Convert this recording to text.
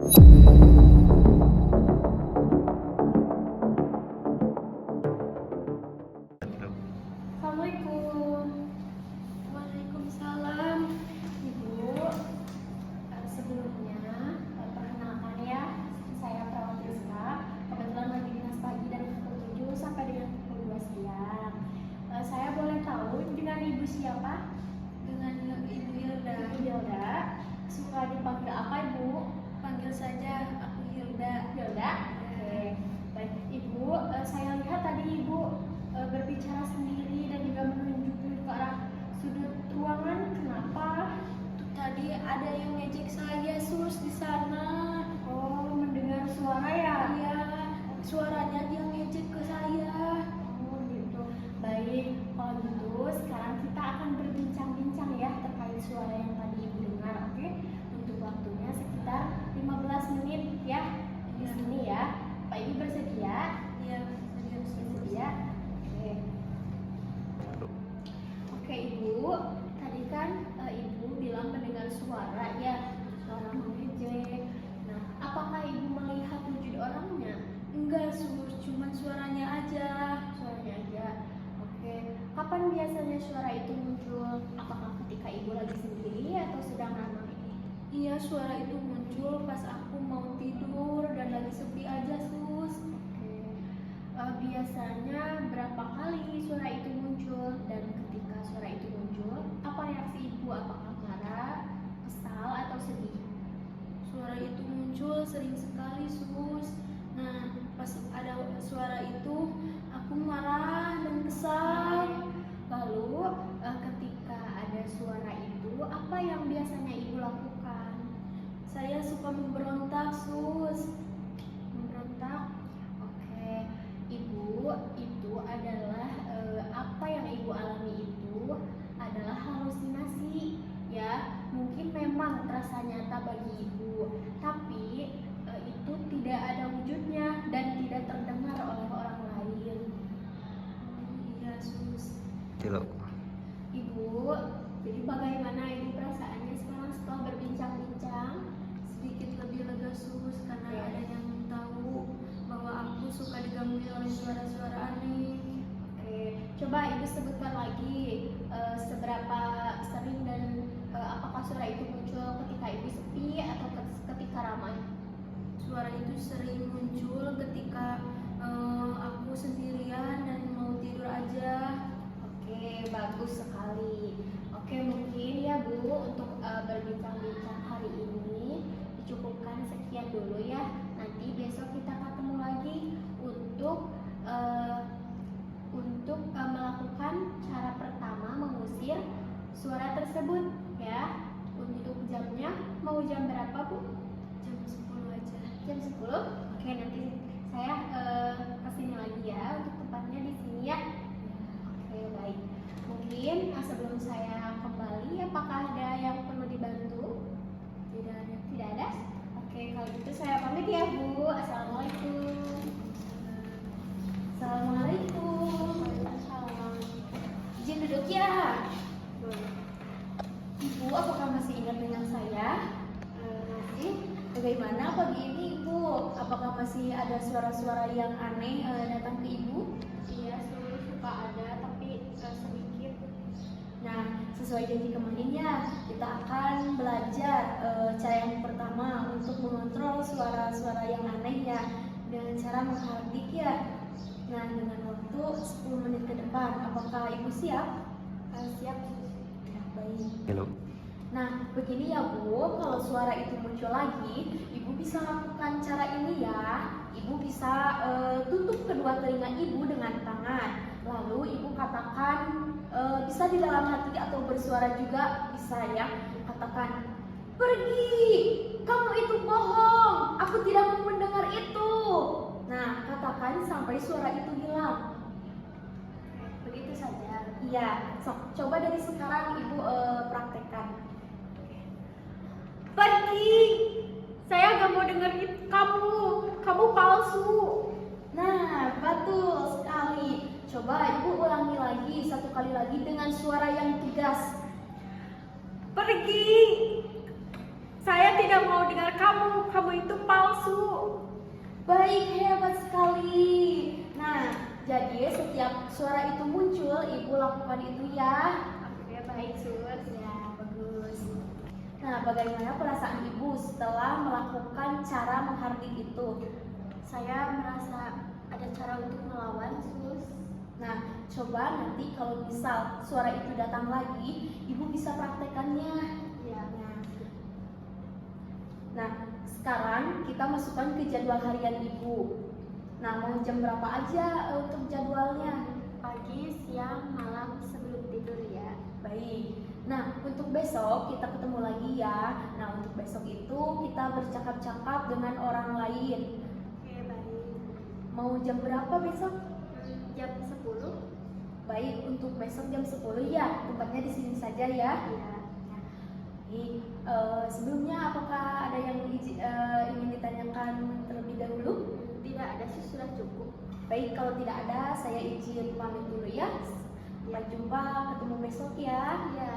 Assalamualaikum. Waalaikumsalam. Ibu, sebelumnya perkenalkan ya, saya Perawat Rizka. Kebetulan lagi dinas pagi dari pukul 7 sampai dengan pukul 2 siang. Saya boleh tahu dengan ibu siapa? Dengan Ibu Hilda. Ibu Hilda. Suka dipanggil apa ibu? Panggil saja aku Hilda. Hilda. Oke. Baik ibu, saya lihat tadi ibu berbicara sendiri dan juga menunjuk ke arah sudut ruangan. Kenapa? Tadi ada yang ngejek saya sus di sana. Oh, mendengar suara ya? Iya, suaranya dia ngejek ke saya. Oh gitu. Baik, kalau gitu sekarang kita akan berbincang-bincang ya terkait suara yang tadi ibu dengar. Oke? Untuk waktunya sekitar 15 menit ya di Iya. sini ya. Pak Ibu bersedia? Iya, Bersedia? Oke. Oke Ibu, tadi kan Ibu bilang mendengar suara ya, suara mengejek. Nah, apakah Ibu melihat wujud orangnya? Enggak sus, cuman suaranya aja. Suaranya aja. Oke. Kapan biasanya suara itu muncul? Apakah ketika Ibu lagi sendiri atau sedang ramai? Iya, suara itu muncul pas aku mau tidur dan lagi sepi aja sus. Oke. Biasanya berapa kali suara itu muncul dan ketika suara itu muncul, apa reaksi Ibu? Apakah marah, kesal atau sedih? Suara itu muncul sering sekali sus. Nah, pas ada suara itu aku marah dan kesal. Lalu ketika ada suara itu, apa yang biasanya Ibu lakukan? Saya suka memberontak sus. Memberontak? Oke, Ibu, itu adalah apa yang Ibu alami itu adalah halusinasi ya. Mungkin memang terasa nyata bagi Ibu, tapi itu tidak ada wujudnya dan tidak terdengar oleh orang lain. Iya sus. Ibu, jadi bagaimana Ibu perasaannya sekarang setelah berbincang-bincang? Sedikit lebih lega sus karena Oke. ada yang tahu bahwa aku suka digangguin oleh suara-suara aneh. Oke, coba Ibu sebutkan lagi seberapa sering dan apakah suara itu muncul ketika Ibu sepi atau ketika ramai? Suara itu sering muncul ketika aku sendirian dan mau tidur aja. Oke, bagus sekali. Oke, mungkin ya Bu untuk berbincang-bincang hari ini dicukupkan sekian dulu ya. Nanti besok kita ketemu lagi untuk melakukan cara pertama mengusir suara tersebut ya. Untuk jamnya mau jam berapa Bu? Jam 10 aja. Jam 10? Oke, nanti saya kesini lagi ya untuk tempatnya di sini ya. Oke, baik. Mungkin sebelum saya kembali, apakah ada yang perlu dibantu? Tidak ada. Tidak ada? Oke, kalau gitu saya pamit ya Bu. Assalamualaikum. Assalamualaikum. Waalaikumsalam. Izin duduk ya. Ibu, apakah masih ingat dengan saya? Masih. Bagaimana pagi ini Ibu? Apakah masih ada suara-suara yang aneh datang ke Ibu? Iya, suka ada, tapi sedikit. Nah, sesuai janji kemarinnya, kita akan belajar cara yang pertama untuk mengontrol suara-suara yang aneh ya, dengan cara menghardik ya. Nah, dengan waktu 10 menit ke depan, apakah Ibu siap? Siap. Ya, baik. Nah, begini ya Bu, kalau suara itu muncul lagi, Ibu bisa lakukan cara ini ya. Ibu bisa tutup kedua telinga Ibu dengan tangan. Lalu Ibu katakan, bisa di dalam hati atau bersuara juga bisa ya. Katakan, pergi, kamu itu bohong, aku tidak mau mendengar itu. Nah, katakan sampai suara itu hilang. Begitu saja. Iya, coba dari sekarang Ibu praktekkan. Pergi, saya gak mau dengerin kamu palsu. Nah, betul sekali. Coba Ibu ulangi lagi, satu kali lagi dengan suara yang tegas. Pergi, Saya tidak mau dengar kamu. Kamu itu palsu. Baik, hebat sekali. Nah, jadi setiap suara itu muncul, ibu lakukan itu ya. Oke, baik, Sus. Ya, bagus. Nah, bagaimana perasaan ibu setelah melakukan cara menghardik itu? Saya merasa ada cara untuk melawan, Sus. Nah, coba nanti kalau misal suara itu datang lagi, ibu bisa praktekannya. Ya. Nah, sekarang kita masukkan ke jadwal harian ibu. Nah, mau jam berapa aja untuk jadwalnya? Pagi, siang, malam sebelum tidur ya. Baik. Nah, untuk besok kita ketemu lagi ya. Nah, untuk besok itu kita bercakap-cakap dengan orang lain. Oke, baik. Mau jam berapa besok? Jam 10. Baik, untuk besok jam 10 ya. Tempatnya di sini saja ya. Ya. Baik, sebelumnya apakah ada yang ingin ditanyakan terlebih dahulu? Tidak ada sih, sudah cukup. Baik, kalau tidak ada saya izin pamit dulu ya. Sampai jumpa, ketemu besok ya. Ya.